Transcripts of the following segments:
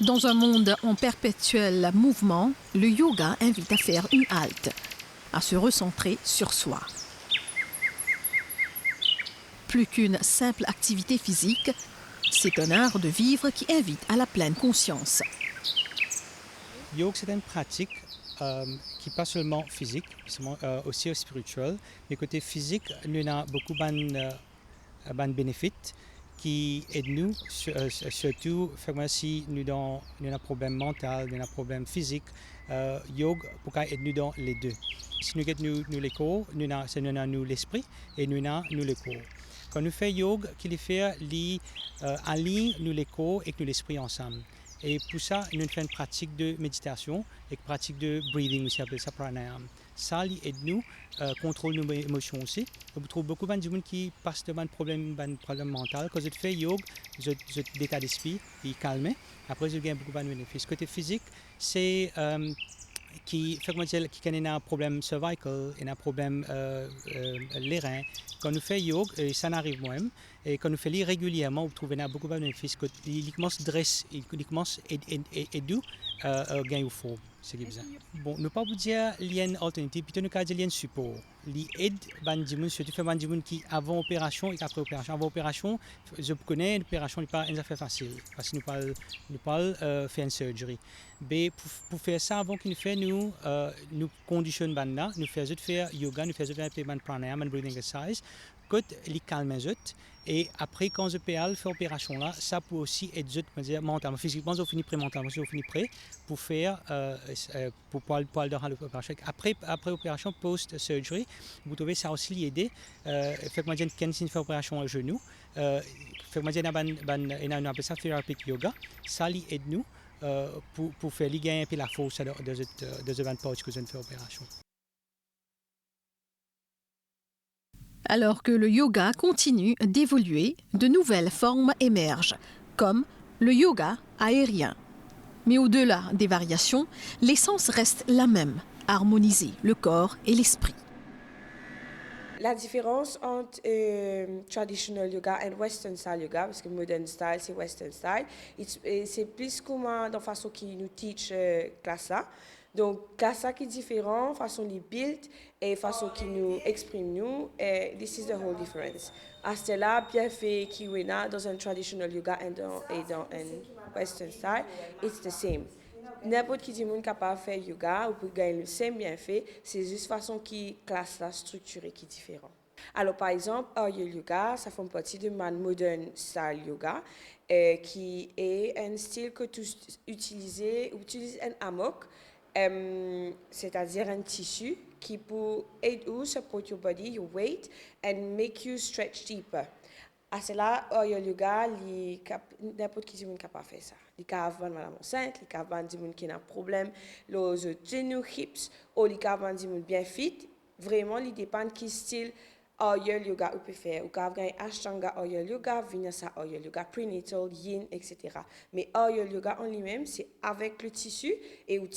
Dans un monde en perpétuel mouvement, le yoga invite à faire une halte, à se recentrer sur soi. Plus qu'une simple activité physique, c'est un art de vivre qui invite à la pleine conscience. Yoga, c'est une pratique qui n'est pas seulement physique, mais aussi spirituelle. Mais côté physique, nous avons beaucoup de bénéfices qui aident nous, surtout si nous avons un problème mental, un problème physique. Yoga peut aider nous dans les deux. Si nous avons le corps, nous avons l'esprit et nous avons le corps. Quand nous faisons yoga, qu'il fait aligne nous le corps et l'esprit ensemble. Et pour ça, nous faisons une pratique de méditation et une pratique de breathing, aussi appelé ça pranayama. Ça aide nous contrôler nos émotions aussi. On trouve beaucoup de gens qui passent devant un problème mental. Quand je fais yoga, l'état d'esprit est calmé. Après, je gagne beaucoup de bénéfices. Côté physique, c'est qui a un problème cervical, un problème les reins. Quand nous faisons yoga, ça n'arrive moi-même. Et quand nous faisons régulièrement, vous trouvez beaucoup de bénéfices. Il commence dresse, il commence aider gagner au fond. C'est bizarre. Bon, ne pas vous dire qu'il y a une alternative, plutôt nous dire qu'il y a un support. L'aide, surtout fait des qui avant opération et après opération. Avant opération, je connais une opération n'est pas une affaire facile parce que nous parlons faire une surgery. Mais pour faire ça, avant qu'il nous fait, nous conditionnons banda, nous faisons faire yoga, nous faisons faire pranayama, breathing exercise, que les calmes et après quand je peux faire opération là, ça peut aussi aider mentalement, physiquement, je finis prêt mentalement, je finis prêt pour faire pour pouvoir dans l'opération. Après opération post-surgery, vous trouvez ça aussi aider. Fait que moi j'ai une fait opération au genou. Fait que moi j'ai une appelle ça therapeutic yoga. Ça aide nous pour faire les gains et la force de cette pouch que je fais opération. Alors que le yoga continue d'évoluer, de nouvelles formes émergent, comme le yoga aérien. Mais au-delà des variations, l'essence reste la même, harmoniser le corps et l'esprit. La différence entre traditional yoga et western style yoga, parce que modern style c'est western style, c'est plus comment dans la façon qu'ils nous teach classe là. Donc classe qui est différent, façon de build et façon qui nous exprime nous, et this is the whole difference. À cela bien fait qui est dans un traditional yoga et dans un western style, it's the same. N'importe qui dit monde capable de faire yoga ou pour gagner le même bienfait, c'est juste façon qui classe la structurée qui est différente. Alors par exemple, Aerial Yoga, ça fait partie de man modern style yoga, qui est un style que tu utilise un hammock, c'est-à-dire un tissu qui peut aider you support your body, your weight, and make you stretch deeper. À cela, Aerial Yoga, n'importe qui est capable de faire ça. Les caves madame enceinte, les caves des gens qui ont un problème, les genoux, hips, ou les caves des gens bien fit. Vraiment, il dépend de quel style Aerial Yoga vous pouvez faire. Vous pouvez faire Ashtanga Aerial Yoga, Vinyasa Aerial Yoga, Prenatal, Yin, etc. Mais Aerial Yoga en lui-même, c'est avec le tissu et vous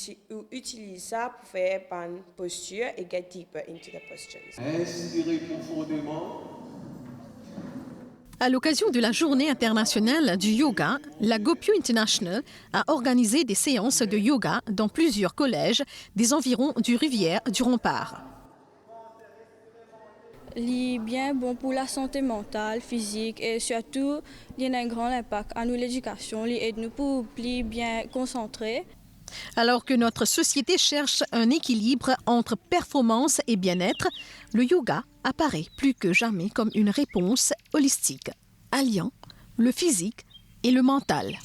utilisez ça pour faire une posture et get deeper into the postures. Inspirez profondément. À l'occasion de la Journée internationale du yoga, la Gopyu International a organisé des séances de yoga dans plusieurs collèges des environs du Rivière du Rempart. C'est bien bon pour la santé mentale, physique et surtout, il y a un grand impact à nous l'éducation, il aide nous pour bien concentrer. Alors que notre société cherche un équilibre entre performance et bien-être, le yoga apparaît plus que jamais comme une réponse holistique, alliant le physique et le mental.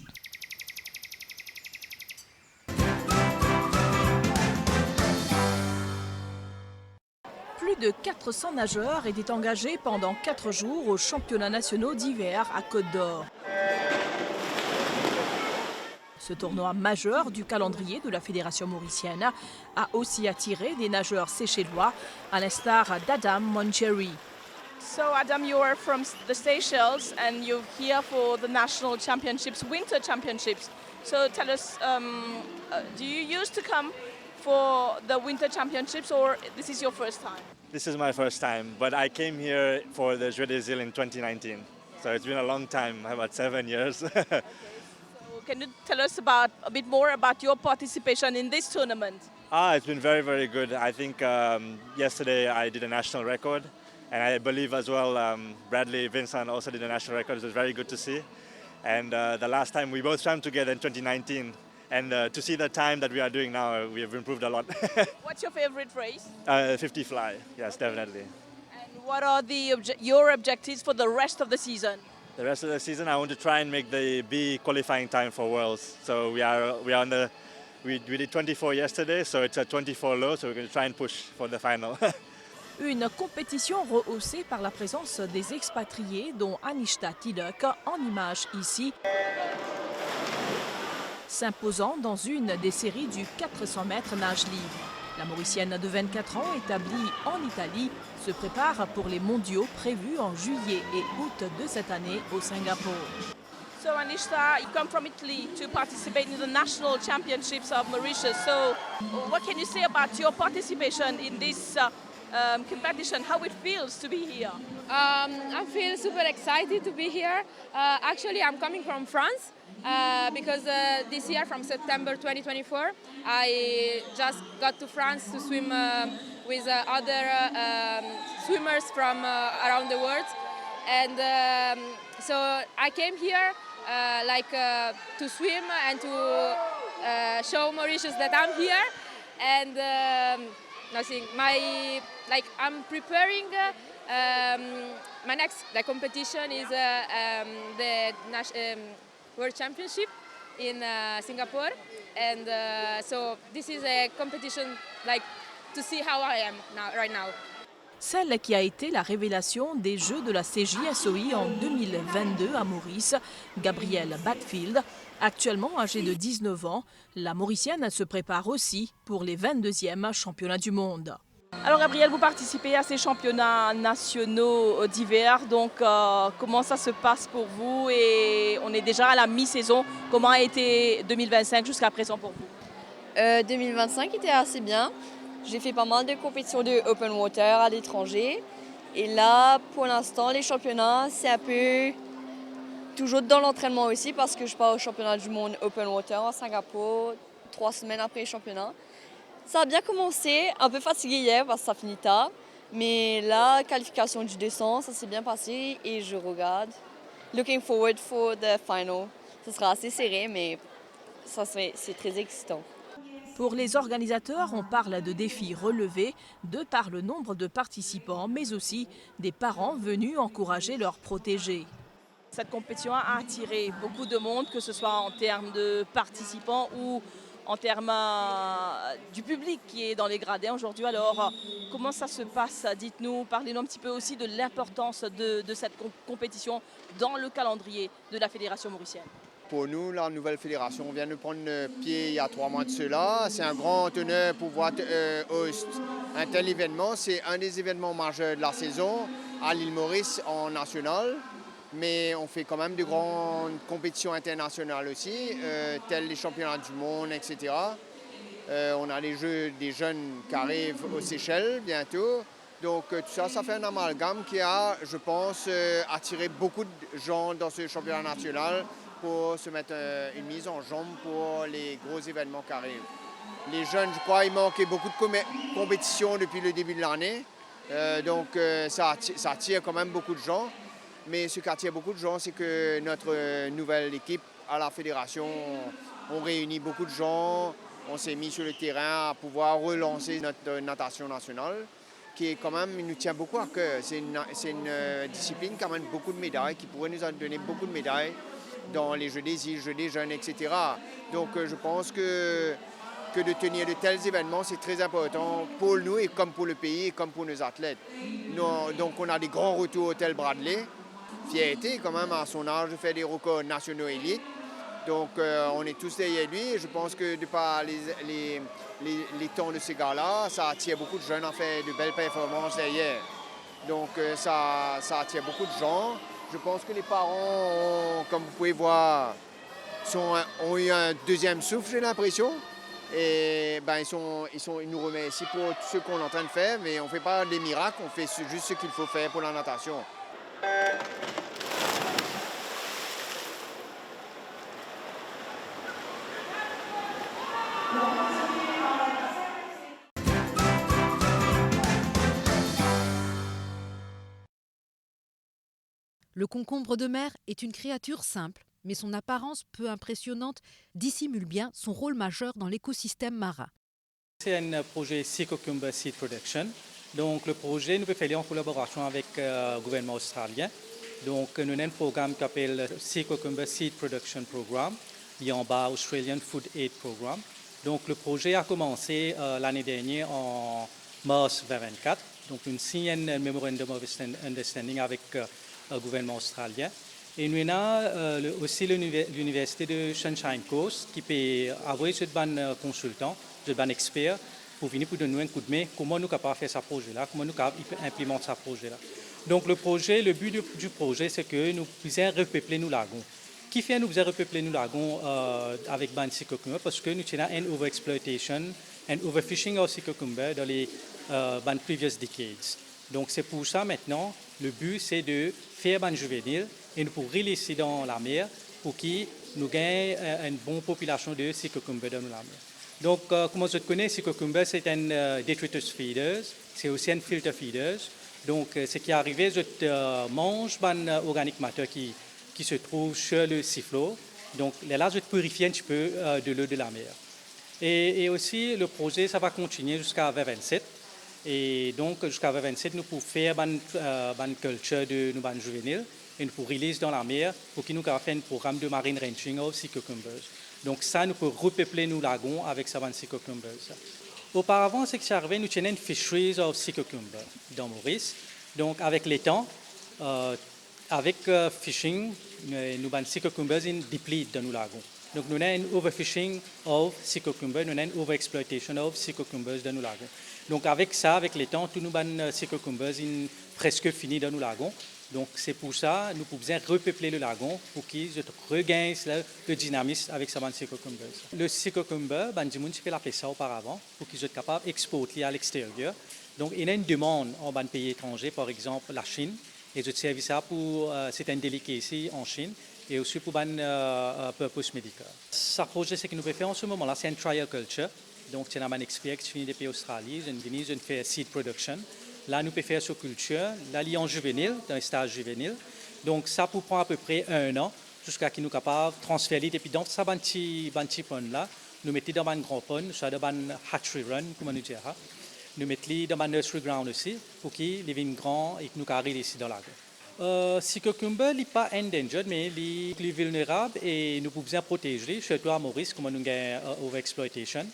Plus de 400 nageurs étaient engagés pendant 4 jours aux championnats nationaux d'hiver à Côte d'Or. Ce tournoi majeur du calendrier de la Fédération mauricienne a aussi attiré des nageurs séchellois, à l'instar d'Adam Moncheri. So Adam, you are from the Seychelles and you're here for the national championships, winter championships. So tell us, do you used to come for the winter championships or this is your first time? This is my first time, but I came here for the Jeux des Îles in 2019. So it's been a long time, about 7 years. can you tell us a bit more about your participation in this tournament? It's been very, very good. I think yesterday I did a national record, and I believe as well Bradley Vincent also did a national record. It was very good to see. And the last time we both swam together in 2019, and to see the time that we are doing now, we have improved a lot. What's your favorite race? 50 fly, yes, definitely. And what are your objectives for the rest of the season? The rest of the season, I want to try and make the B qualifying time for Worlds. So we are on the. We did 24 yesterday, so it's a 24 low, so we're going to try and push for the final. Une compétition rehaussée par la présence des expatriés, dont Anishta Tilak, en image ici, s'imposant dans une des séries du 400 mètres nage libre. La Mauricienne de 24 ans, établie en Italie, se prépare pour les mondiaux prévus en juillet et août de cette année au Singapour. So Anishta, you come from Italy to participate in the national championships of Mauritius. So what can you say about your participation in this competition, how it feels to be here? I feel super excited to be here. Actually, I'm coming from France because this year, from September 2024, I just got to France to swim with other swimmers from around the world. And so I came here to swim and to show Mauritius that I'm here. And I'm preparing. My next competition is the World Championship in Singapore, and so this is a competition to see how I am right now. Celle qui a été la révélation des Jeux de la CJSOI en 2022 à Maurice, Gabrielle Batfield, actuellement âgée de 19 ans, la Mauricienne se prépare aussi pour les 22e championnats du monde. Alors Gabrielle, vous participez à ces championnats nationaux d'hiver, donc comment ça se passe pour vous? Et on est déjà à la mi-saison, comment a été 2025 jusqu'à présent pour vous? 2025 était assez bien. J'ai fait pas mal de compétitions de open water à l'étranger. Et là, pour l'instant, les championnats, c'est un peu toujours dans l'entraînement aussi parce que je pars au championnat du monde open water à Singapour 3 semaines après les championnats. Ça a bien commencé, un peu fatigué hier parce que ça finit tard. Mais la qualification du 200, ça s'est bien passé et je regarde. Looking forward for the final. Ce sera assez serré, mais c'est très excitant. Pour les organisateurs, on parle de défis relevés de par le nombre de participants, mais aussi des parents venus encourager leurs protégés. Cette compétition a attiré beaucoup de monde, que ce soit en termes de participants ou en termes du public qui est dans les gradins aujourd'hui. Alors, comment ça se passe? Dites-nous, parlez-nous un petit peu aussi de l'importance de cette compétition dans le calendrier de la Fédération mauricienne. Pour nous, la nouvelle fédération vient de prendre pied il y a 3 mois de cela. C'est un grand honneur pour pouvoir host un tel événement. C'est un des événements majeurs de la saison à l'île Maurice en national. Mais on fait quand même de grandes compétitions internationales aussi, telles les championnats du monde, etc. On a les Jeux des jeunes qui arrivent aux Seychelles bientôt. Donc tout ça, ça fait un amalgame qui a, je pense, attiré beaucoup de gens dans ce championnat national pour se mettre une mise en jambe pour les gros événements qui arrivent. Les jeunes, je crois, il manquait beaucoup de compétitions depuis le début de l'année. Donc ça attire quand même beaucoup de gens. Mais ce qui attire beaucoup de gens, c'est que notre nouvelle équipe à la fédération, on réunit beaucoup de gens. On s'est mis sur le terrain à pouvoir relancer notre natation nationale, qui est quand même, nous tient beaucoup à cœur. C'est une discipline qui amène beaucoup de médailles, qui pourrait nous donner beaucoup de médailles dans les Jeux des îles, Jeux des jeunes, etc. Donc je pense que de tenir de tels événements, c'est très important pour nous et comme pour le pays et comme pour nos athlètes. Donc on a des grands retours au Hôtel Bradley. Fierté quand même à son âge de faire des records nationaux élites. Donc on est tous derrière lui et je pense que de par les temps de ces gars-là, ça attire beaucoup de jeunes à faire de belles performances derrière. Donc ça attire beaucoup de gens. Je pense que les parents, comme vous pouvez voir, ont eu un deuxième souffle, j'ai l'impression. Et ils nous remercient pour tout ce qu'on est en train de faire, mais on ne fait pas des miracles, on fait juste ce qu'il faut faire pour la natation. Le concombre de mer est une créature simple, mais son apparence peu impressionnante dissimule bien son rôle majeur dans l'écosystème marin. C'est un projet Sea Cucumber Seed Production. Donc le projet, nous peut faire en collaboration avec le gouvernement australien. Donc nous avons un programme qui s'appelle Sea Cucumber Seed Production Program, qui est en bas Australian Food Aid Program. Donc le projet a commencé l'année dernière en mars 2024. Donc nous signons un Memorandum of Understanding avec le gouvernement australien. Et nous avons aussi l'université de Sunshine Coast qui peut avoir ce ban consultant, ce ban expert pour venir pour donner un coup de main comment nous sommes capables de faire ce projet-là, comment nous sommes capables d'implémenter ce projet-là. Donc le but du projet, c'est que nous puissions repeupler nos lagons. Qui fait nous repeupler nos lagons avec ban Sea Cucumber parce que nous avons une overexploitation, un overfishing of Sea Cucumber dans les previous decades. Donc c'est pour ça maintenant, le but c'est de faire ban juvénile et nous pour releaser dans la mer pour qu'ils nous gagnent une bonne population de Sea Cucumber dans la mer. Donc, comme je connais, Sea Cucumber, c'est un detritus feeders, c'est aussi un filter feeders. Donc, ce qui est arrivé, je mange un organic matter qui se trouve sur le seafloor. Donc, là, je purifie un petit peu de l'eau de la mer. Et aussi, le projet, ça va continuer jusqu'à 2027. Et donc, jusqu'à 2027, nous pouvons faire une culture de nos juvéniles et nous pouvons release dans la mer pour qu'ils nous fassent un programme de marine ranching of Sea Cucumbers. Donc ça, nous pouvons repeupler nos lagons avec ces Sea Cucumbers. Auparavant, ce qui est arrivé, nous tenions une fisheries of Sea Cucumber dans Maurice. Donc avec les temps, avec fishing, nous avons Sea Cucumbers deplete dans nos lagons. Donc nous avons une overfishing of Sea Cucumber, nous avons une overexploitation of Sea Cucumbers dans nos lagons. Donc avec ça, avec les temps, tous nos Sea Cucumbers sont presque finis dans nos lagons. Donc c'est pour ça que nous pouvons repeupler le lagon pour qu'ils regagnent le dynamisme avec ces Sea Cucumbers. Le Sea Cucumber, du monde peut l'appeler ça auparavant pour qu'ils soient capables d'exporter à l'extérieur. Donc il y a une demande en pays étrangers, par exemple la Chine, et je servis ça pour certaines delicacies en Chine et aussi pour un purpose médical. Ce projet, ce que nous pouvons faire en ce moment-là, c'est une trial culture. Donc c'est un expert qui vient des pays australiens, je fais seed production. Là, nous pouvons faire sur culture, là, il est en juvénile, dans un stage juvénile. Donc, ça peut prendre à peu près 1 an jusqu'à ce que nous soyons capables de transférer. Et puis, dans ce petit pond-là, nous mettons dans un grand pond, soit dans un hatchery run, comme on dit. Nous mettons dans un nursery ground aussi, pour qu'ils deviennent grands et que nous arrivons ici dans lagon. Sea Cucumber n'est pas endangered, mais il est plus vulnérable et nous pouvons protéger, surtout à Maurice, comme nous avons overexploitation.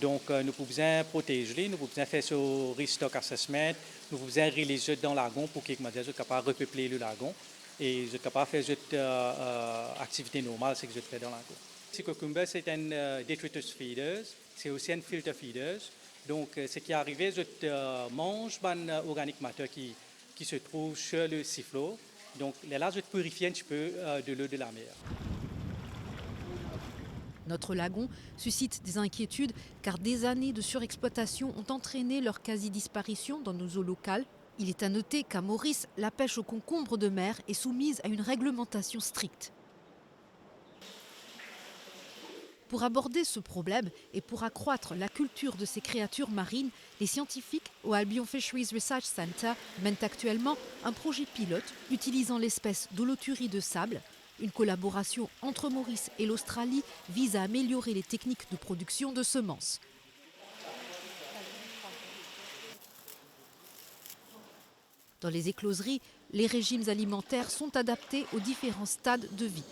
Donc, nous pouvons protéger, nous pouvons faire ce restock assessment, nous pouvons réaliser dans le lagon pour qu'ils soient capables de repeupler le lagon et soient capables de faire cette activité normale, ce que je fais dans le lagon. Sea Cucumber, c'est un detritus feeders, c'est aussi un filter feeders. Donc, ce qui est arrivé, je mange un organic matter qui se trouve sur le seafloor. Donc, là, je purifie un petit peu de l'eau de la mer. Notre lagon suscite des inquiétudes car des années de surexploitation ont entraîné leur quasi-disparition dans nos eaux locales. Il est à noter qu'à Maurice, la pêche au concombre de mer est soumise à une réglementation stricte. Pour aborder ce problème et pour accroître la culture de ces créatures marines, les scientifiques au Albion Fisheries Research Center mènent actuellement un projet pilote utilisant l'espèce d'holothurie de sable. Une collaboration entre Maurice et l'Australie vise à améliorer les techniques de production de semences. Dans les écloseries, les régimes alimentaires sont adaptés aux différents stades de vie.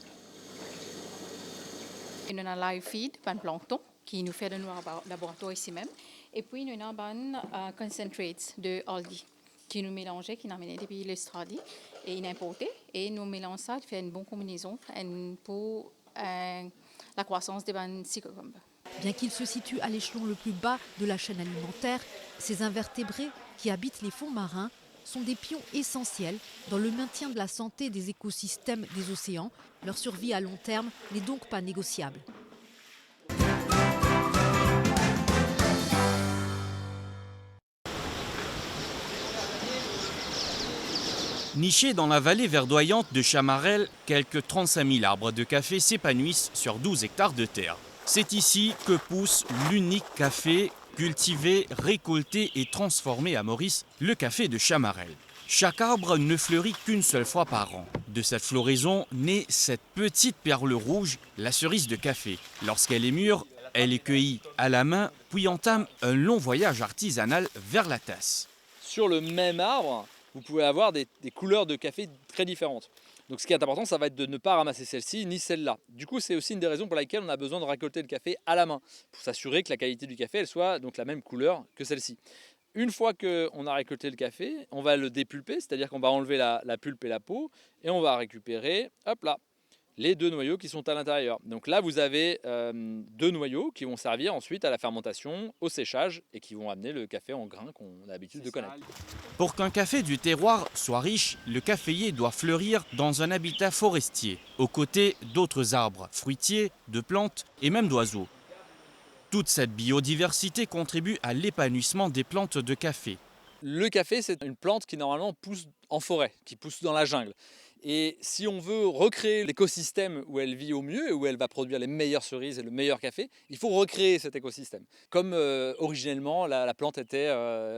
Nous avons un live feed, un plancton, qui nous fait de nos laboratoires ici même. Et puis, nous avons un concentrate de algae qui nous mélangeait, qui nous amené depuis l'Australie et importé. Et nous mélangeons ça, fait une bonne combinaison pour la croissance des Sea Cucumber. Bien qu'ils se situent à l'échelon le plus bas de la chaîne alimentaire, ces invertébrés qui habitent les fonds marins sont des pions essentiels dans le maintien de la santé des écosystèmes des océans. Leur survie à long terme n'est donc pas négociable. Nichés dans la vallée verdoyante de Chamarel, quelques 35 000 arbres de café s'épanouissent sur 12 hectares de terre. C'est ici que pousse l'unique café cultivé, récolté et transformé à Maurice, le café de Chamarel. Chaque arbre ne fleurit qu'une seule fois par an. De cette floraison naît cette petite perle rouge, la cerise de café. Lorsqu'elle est mûre, elle est cueillie à la main, puis entame un long voyage artisanal vers la tasse. Sur le même arbre, vous pouvez avoir des couleurs de café très différentes. Donc ce qui est important, ça va être de ne pas ramasser celle-ci ni celle-là. Du coup, c'est aussi une des raisons pour lesquelles on a besoin de récolter le café à la main, pour s'assurer que la qualité du café elle soit donc la même couleur que celle-ci. Une fois qu'on a récolté le café, on va le dépulper, c'est-à-dire qu'on va enlever la pulpe et la peau, et on va récupérer, hop là, les 2 noyaux qui sont à l'intérieur. Donc là, vous avez 2 noyaux qui vont servir ensuite à la fermentation, au séchage, et qui vont amener le café en grains qu'on a l'habitude de connaître. Pour qu'un café du terroir soit riche, le caféier doit fleurir dans un habitat forestier, aux côtés d'autres arbres, fruitiers, de plantes et même d'oiseaux. Toute cette biodiversité contribue à l'épanouissement des plantes de café. Le café, c'est une plante qui normalement pousse en forêt, qui pousse dans la jungle. Et si on veut recréer l'écosystème où elle vit au mieux et où elle va produire les meilleures cerises et le meilleur café, il faut recréer cet écosystème. Comme originellement la plante était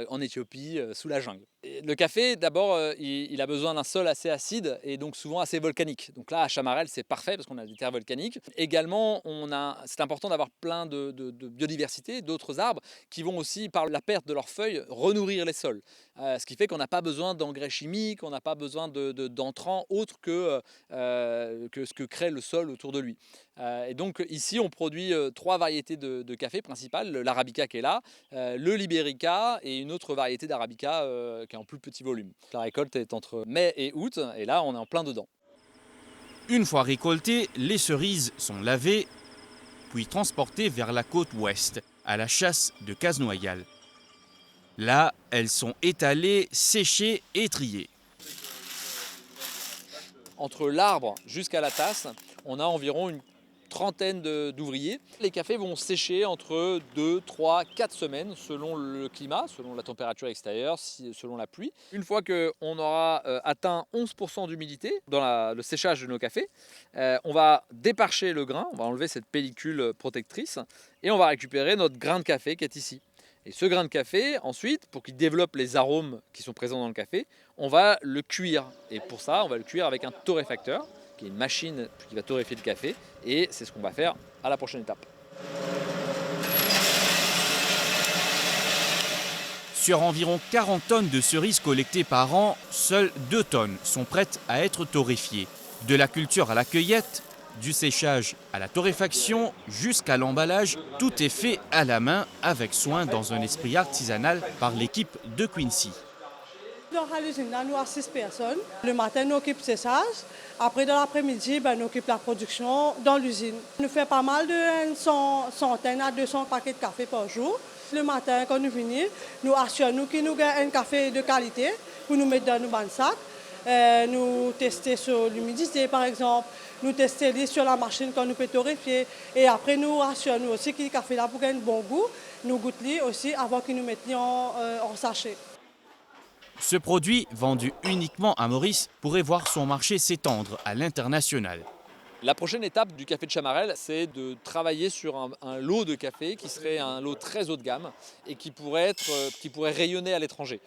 en Éthiopie, sous la jungle. Et le café, d'abord, il a besoin d'un sol assez acide et donc souvent assez volcanique. Donc là, à Chamarel, c'est parfait parce qu'on a des terres volcaniques. Également, c'est important d'avoir plein de biodiversité, d'autres arbres qui vont aussi, par la perte de leurs feuilles, renourrir les sols. Ce qui fait qu'on n'a pas besoin d'engrais chimiques, on n'a pas besoin d'entrants autres que ce que crée le sol autour de lui. Et donc ici, on produit 3 variétés de café principales, l'arabica qui est là, le libérica et une autre variété d'arabica qui est en plus petit volume. La récolte est entre mai et août, et là, on est en plein dedans. Une fois récoltées, les cerises sont lavées, puis transportées vers la côte ouest, à la chasse de Casnoyal. Là, elles sont étalées, séchées et triées. Entre l'arbre jusqu'à la tasse, on a environ une trentaine d'ouvriers. Les cafés vont sécher entre 2, 3, 4 semaines selon le climat, selon la température extérieure, selon la pluie. Une fois qu'on aura atteint 11% d'humidité dans le séchage de nos cafés, on va déparcher le grain, on va enlever cette pellicule protectrice et on va récupérer notre grain de café qui est ici. Et ce grain de café, ensuite, pour qu'il développe les arômes qui sont présents dans le café, on va le cuire. Et pour ça, on va le cuire avec un torréfacteur, qui est une machine qui va torréfier le café. Et c'est ce qu'on va faire à la prochaine étape. Sur environ 40 tonnes de cerises collectées par an, seules 2 tonnes sont prêtes à être torréfiées. De la culture à la cueillette, du séchage à la torréfaction jusqu'à l'emballage, tout est fait à la main avec soin dans un esprit artisanal par l'équipe de Quincy. Dans l'usine, nous avons 6 personnes. Le matin, nous occupons le séchage. Après, dans l'après-midi, nous occupons la production dans l'usine. Nous faisons pas mal de centaines à 200 paquets de café par jour. Le matin, quand nous venons, nous assurons que nous avons un café de qualité pour nous mettre dans nos sacs. Nous tester sur l'humidité, par exemple. Nous tester sur la machine quand nous peut torréfier. Et après, nous rassurons aussi que le café là pour un bon goût. Nous goûtons aussi avant que nous mettions en sachet. Ce produit, vendu uniquement à Maurice, pourrait voir son marché s'étendre à l'international. La prochaine étape du café de Chamarel, c'est de travailler sur un lot de café qui serait un lot très haut de gamme et qui pourrait rayonner à l'étranger.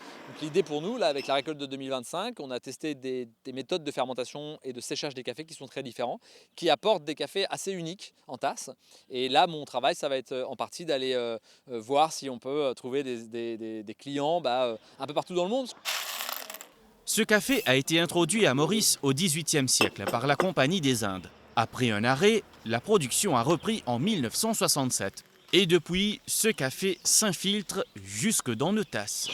L'idée pour nous, là, avec la récolte de 2025, on a testé des méthodes de fermentation et de séchage des cafés qui sont très différents, qui apportent des cafés assez uniques en tasse. Et là, mon travail, ça va être en partie d'aller voir si on peut trouver des clients un peu partout dans le monde. Ce café a été introduit à Maurice au XVIIIe siècle par la Compagnie des Indes. Après un arrêt, la production a repris en 1967. Et depuis, ce café s'infiltre jusque dans nos tasses.